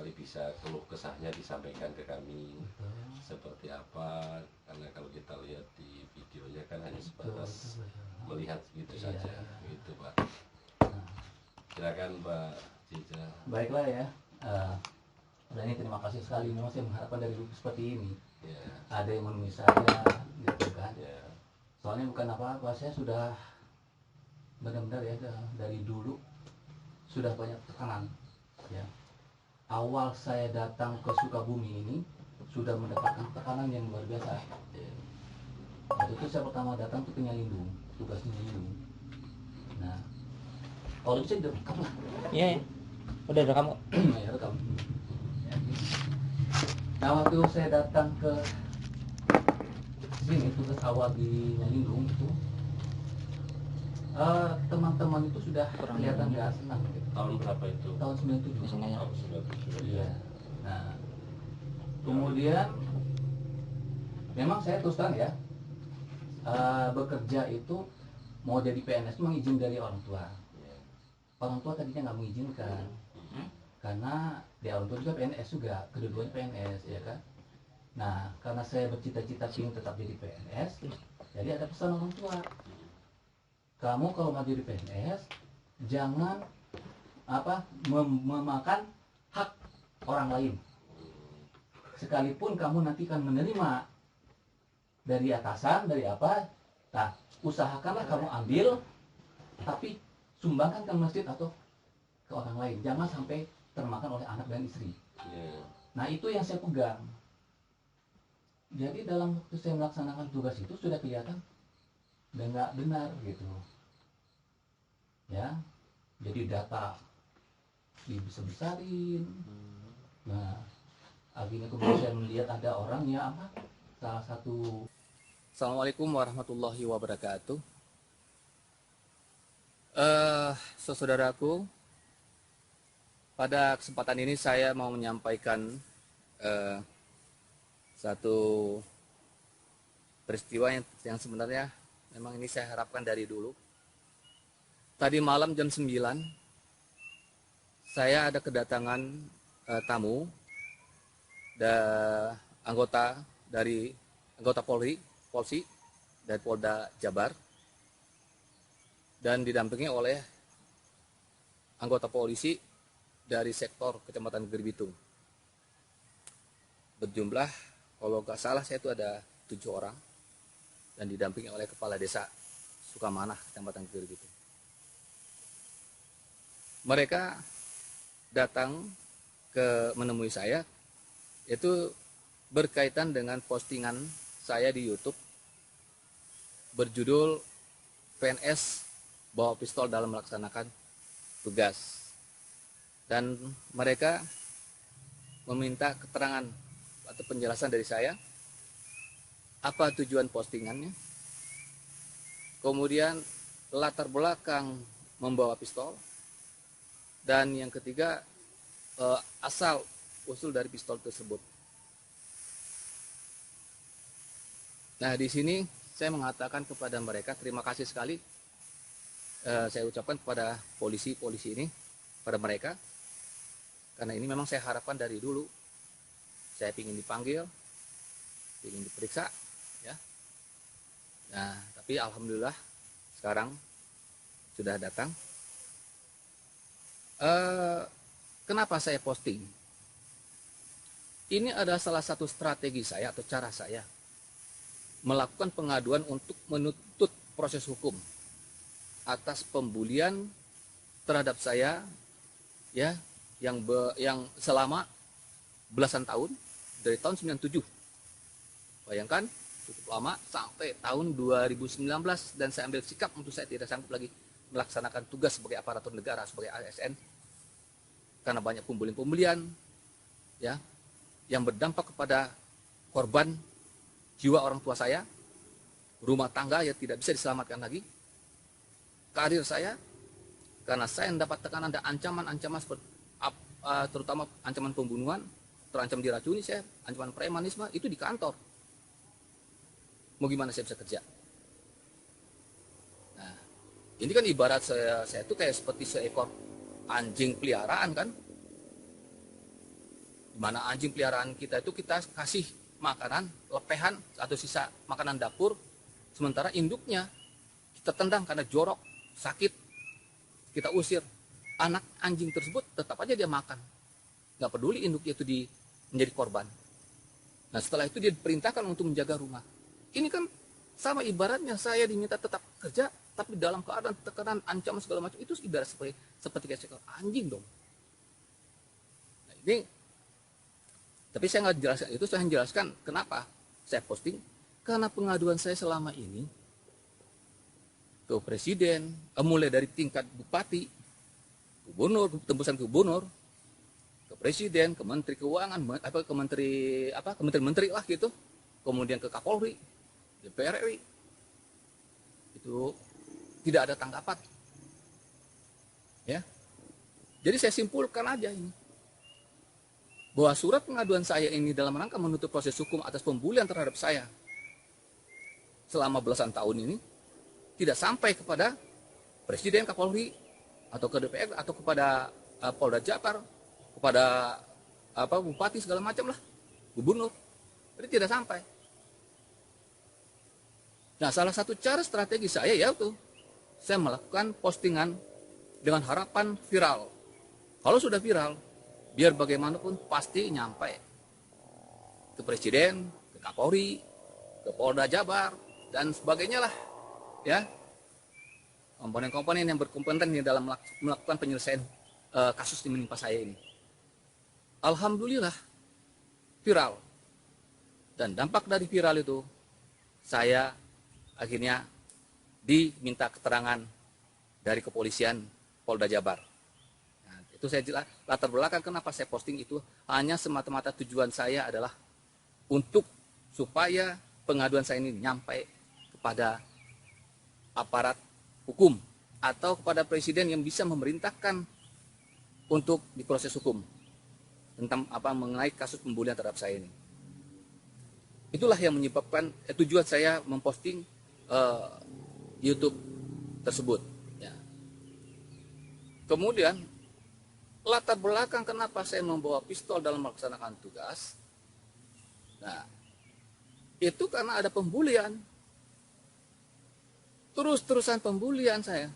barangkali bisa keluh kesahnya disampaikan ke kami. Betul. Seperti apa, karena kalau kita lihat di videonya kan hanya sebatas Betul. melihat gitu Iya, saja. iya. Itu Pak. Nah, Silakan Pak Cica. baiklah ya. Dan ini terima kasih sekali, memang saya mengharapkan dari dulu seperti ini. Ya, Ada yang menemui saya gitu kan. ya, Soalnya bukan apa-apa, saya sudah benar-benar ya dari dulu sudah banyak tekanan ya. Awal saya datang ke Sukabumi ini sudah mendapatkan tekanan yang luar biasa. ya. Waktu itu saya pertama datang ke Penyalindung, tugas Penyalindung. Nah, kalau bisa direkam lah. Iya, ya. Udah kamu. Ya, rekam. Nah, waktu saya datang ke sini tugas awal di Penyalindung itu, teman-teman itu sudah Kurang kelihatan lebih. gak senang gitu. Tahun berapa itu? Tahun 97. Biasanya ya. Tahun 97. Iya. Nah, kemudian memang saya terus terang ya, bekerja itu mau jadi PNS itu memang izin dari orang tua. Ya. Orang tua tadinya nggak mengizinkan karena dia orang tua juga PNS juga, kedua-duanya PNS ya kan. Nah, karena saya bercita-cita ingin tetap jadi PNS, jadi ada pesan orang tua, kamu kalau mau jadi PNS jangan memakan hak orang lain, sekalipun kamu nanti akan menerima dari atasan, dari apa, nah usahakanlah kamu ambil, tapi sumbangkan ke masjid atau ke orang lain, jangan sampai termakan oleh anak dan istri. Ya. Nah, itu yang saya pegang. Jadi dalam waktu saya melaksanakan tugas itu sudah kelihatan dan nggak benar gitu ya. Jadi data dibesar-besarin. Nah, akhirnya kemudian saya melihat ada orang ya salah satu. Assalamualaikum warahmatullahi wabarakatuh. Saudaraku, pada kesempatan ini saya mau menyampaikan satu peristiwa yang sebenarnya memang ini saya harapkan dari dulu. Tadi malam jam 9 saya ada kedatangan tamu anggota Polisi dari Polda Jabar, dan didampingi oleh anggota polisi dari sektor Kecamatan Gerbitung. Berjumlah, kalau nggak salah saya itu ada 7 orang, dan didampingi oleh Kepala Desa Sukamanah, Kecamatan Gerbitung. Mereka datang menemui saya, itu berkaitan dengan postingan saya di YouTube berjudul PNS bawa pistol dalam melaksanakan tugas. Dan mereka meminta keterangan atau penjelasan dari saya, apa tujuan postingannya, kemudian latar belakang membawa pistol, dan yang ketiga asal usul dari pistol tersebut. Nah, di sini saya mengatakan kepada mereka terima kasih sekali. Saya ucapkan kepada polisi ini, pada mereka, karena ini memang saya harapkan dari dulu. Saya ingin dipanggil, ingin diperiksa, ya. Nah, tapi alhamdulillah sekarang sudah datang. Kenapa saya posting? Ini adalah salah satu strategi saya atau cara saya melakukan pengaduan untuk menuntut proses hukum atas pembulian terhadap saya, ya, yang selama belasan tahun, dari tahun 97. Bayangkan, cukup lama, sampai tahun 2019, dan saya ambil sikap untuk saya tidak sanggup lagi melaksanakan tugas sebagai aparatur negara, sebagai ASN, karena banyak pembulian, ya, yang berdampak kepada korban jiwa orang tua saya, rumah tangga yang tidak bisa diselamatkan lagi, karir saya, karena saya mendapat tekanan dan ancaman-ancaman seperti terutama ancaman pembunuhan, terancam diracuni saya, ancaman premanisme itu di kantor. Mau gimana saya bisa kerja? Nah, ini kan ibarat saya itu kayak seperti seekor anjing peliharaan kan. Di mana anjing peliharaan kita itu kita kasih makanan, lepehan atau sisa makanan dapur, sementara induknya kita tendang karena jorok, sakit, kita usir. Anak anjing tersebut tetap aja dia makan. Nggak peduli induknya itu menjadi korban. Nah setelah itu dia diperintahkan untuk menjaga rumah. Ini kan sama ibaratnya saya diminta tetap kerja, tapi dalam keadaan tekanan, ancaman segala macam, itu ibarat seperti kayak seekor anjing dong. Nah ini, tapi saya nggak jelaskan itu, saya menjelaskan kenapa saya posting. Karena pengaduan saya selama ini ke presiden, mulai dari tingkat bupati, gubernur, tembusan ke gubernur, ke presiden, ke menteri keuangan, ke menteri lah gitu, kemudian ke Kapolri, DPR RI, itu tidak ada tanggapan. Ya, jadi saya simpulkan aja ini, bahwa surat pengaduan saya ini dalam rangka menutup proses hukum atas pembulian terhadap saya selama belasan tahun ini tidak sampai kepada presiden, Kapolri, atau ke DPR, atau kepada Polda Jabar, kepada bupati segala macam lah, gubernur. Jadi tidak sampai. Nah, salah satu cara strategi saya yaitu saya melakukan postingan dengan harapan viral. Kalau sudah viral, biar bagaimanapun pasti nyampe ke presiden, ke Kapolri, ke Polda Jabar, dan sebagainya lah. Ya, komponen-komponen yang berkompeten di dalam melakukan penyelesaian kasus yang menimpa saya ini. Alhamdulillah viral. Dan dampak dari viral itu, saya akhirnya diminta keterangan dari kepolisian Polda Jabar. Nah, itu saya jelas latar belakang kenapa saya posting itu hanya semata-mata tujuan saya adalah untuk supaya pengaduan saya ini nyampe kepada aparat hukum atau kepada presiden yang bisa memerintahkan untuk diproses hukum tentang mengenai kasus pembulian terhadap saya ini. Itulah yang menyebabkan tujuan saya memposting YouTube tersebut. Ya. Kemudian latar belakang kenapa saya membawa pistol dalam melaksanakan tugas. Nah, itu karena ada pembulian. Terus-terusan pembulian saya.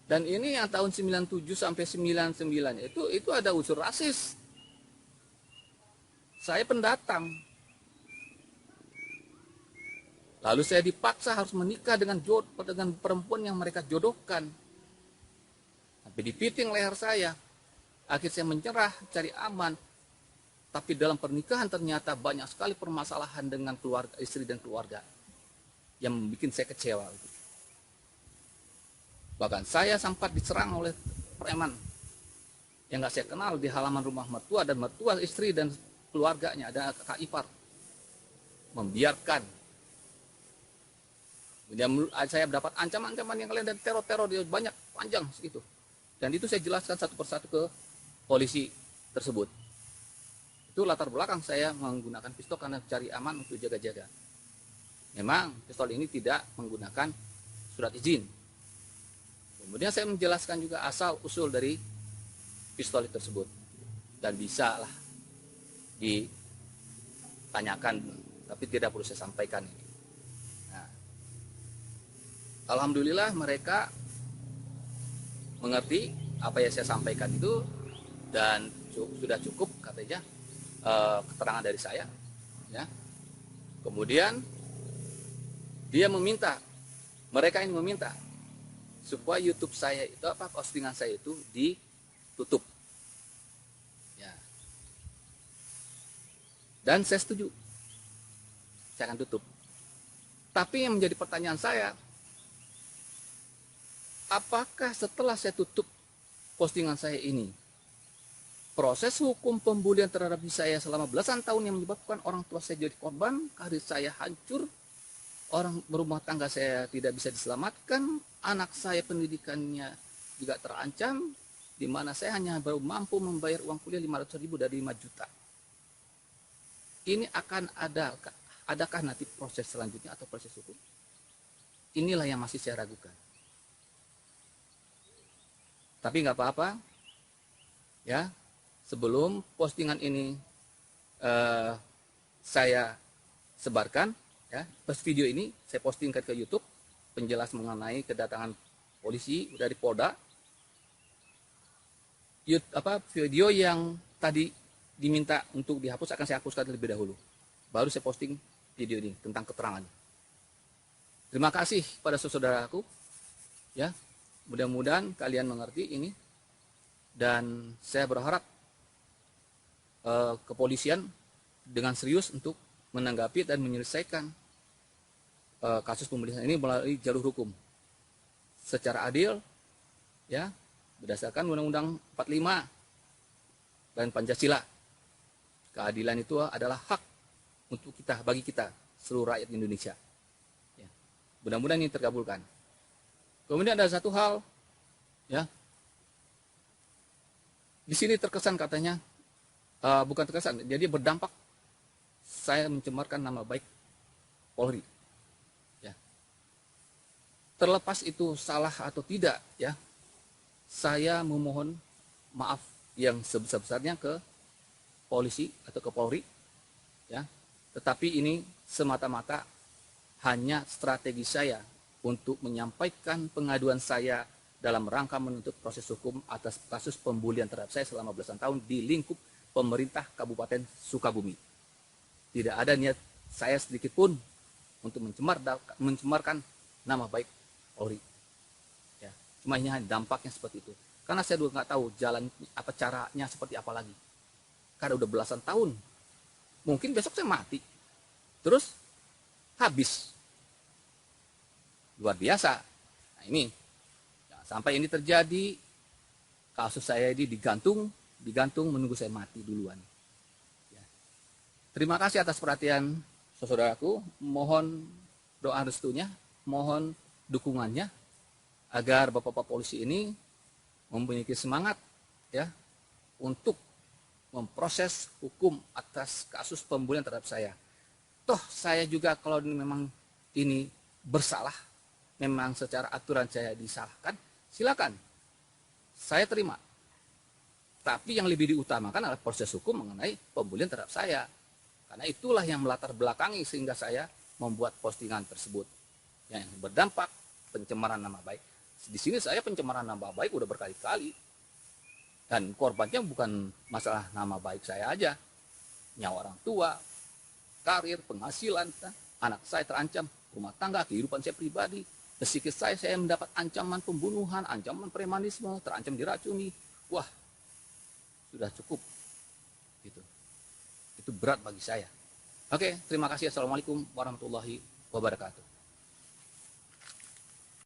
Dan ini yang tahun 97 sampai 99 itu ada unsur rasis. Saya pendatang. Lalu saya dipaksa harus menikah dengan perempuan yang mereka jodohkan. Sampai dipiting leher saya. Akhirnya saya menyerah, cari aman. Tapi dalam pernikahan ternyata banyak sekali permasalahan dengan keluarga, istri dan keluarga. Yang membuat saya kecewa. Bahkan saya sempat diserang oleh preman yang nggak saya kenal di halaman rumah mertua, dan mertua istri dan keluarganya, ada kakak ipar, membiarkan. Kemudian saya mendapat ancaman-ancaman yang lain dan teror-teror dia banyak, panjang segitu. Dan itu saya jelaskan satu persatu ke polisi tersebut. Itu latar belakang saya menggunakan pistol karena cari aman untuk jaga-jaga. Memang pistol ini tidak menggunakan surat izin. Kemudian saya menjelaskan juga asal usul dari pistol tersebut. Dan bisa lah ditanyakan, tapi tidak perlu saya sampaikan ini. Nah, alhamdulillah mereka mengerti apa yang saya sampaikan itu, dan sudah cukup katanya keterangan dari saya. Ya. Kemudian mereka ini meminta supaya YouTube saya itu, postingan saya itu ditutup. Ya. Dan saya setuju, saya akan tutup. Tapi yang menjadi pertanyaan saya, apakah setelah saya tutup postingan saya ini, proses hukum pembulian terhadap saya selama belasan tahun yang menyebabkan orang tua saya jadi korban, karir saya hancur, orang berumah tangga saya tidak bisa diselamatkan, anak saya pendidikannya juga terancam, di mana saya hanya baru mampu membayar uang kuliah 500.000 dari 5 juta. Ini akan adakah nanti proses selanjutnya atau proses hukum? Inilah yang masih saya ragukan. Tapi nggak apa-apa, ya. sebelum postingan ini saya sebarkan, ya, pas video ini saya postingkan ke YouTube, penjelas mengenai kedatangan polisi dari Polda. Video yang tadi diminta untuk dihapus akan saya hapuskan terlebih dahulu. Baru saya posting video ini tentang keterangan. Terima kasih pada saudaraku, ya. Mudah-mudahan kalian mengerti ini, dan saya berharap kepolisian dengan serius untuk menanggapi dan menyelesaikan kasus pembulian ini melalui jalur hukum secara adil, ya, berdasarkan Undang-Undang 45 dan Pancasila. Keadilan itu adalah hak untuk kita, bagi kita seluruh rakyat Indonesia. Ya. Mudah-mudahan ini terkabulkan. Kemudian ada satu hal, ya, di sini terkesan katanya, bukan terkesan, jadi berdampak saya mencemarkan nama baik Polri. Ya. Terlepas itu salah atau tidak, ya, saya memohon maaf yang sebesar-besarnya ke polisi atau ke Polri, ya. Tetapi ini semata-mata hanya strategi saya untuk menyampaikan pengaduan saya dalam rangka menuntut proses hukum atas kasus pembulian terhadap saya selama belasan tahun di lingkup pemerintah Kabupaten Sukabumi. Tidak ada niat saya sedikit pun untuk mencemarkan nama baik Polri. Ya, cuma ini dampaknya seperti itu. Karena saya juga nggak tahu jalan apa caranya seperti apa lagi. Karena udah belasan tahun, mungkin besok saya mati, terus habis, luar biasa. Nah ini, jangan sampai ini terjadi, kasus saya ini digantung menunggu saya mati duluan. Ya. Terima kasih atas perhatian saudaraku, mohon doa restunya, mohon dukungannya, agar bapak-bapak polisi ini memiliki semangat, ya, untuk memproses hukum atas kasus pembulian terhadap saya. Toh saya juga kalau memang ini bersalah, memang secara aturan saya disalahkan, silakan, saya terima. Tapi yang lebih diutamakan adalah proses hukum mengenai pembulian terhadap saya. Karena itulah yang melatar belakangi sehingga saya membuat postingan tersebut yang berdampak pencemaran nama baik. Di sini saya pencemaran nama baik udah berkali-kali. Dan korbannya bukan masalah nama baik saya aja. Nyawa orang tua, karir, penghasilan, anak saya terancam, rumah tangga, kehidupan saya pribadi. Psikis saya mendapat ancaman pembunuhan, ancaman premanisme, terancam diracuni. Wah, sudah cukup. Gitu. Itu berat bagi saya. Oke, terima kasih. Assalamualaikum warahmatullahi wabarakatuh.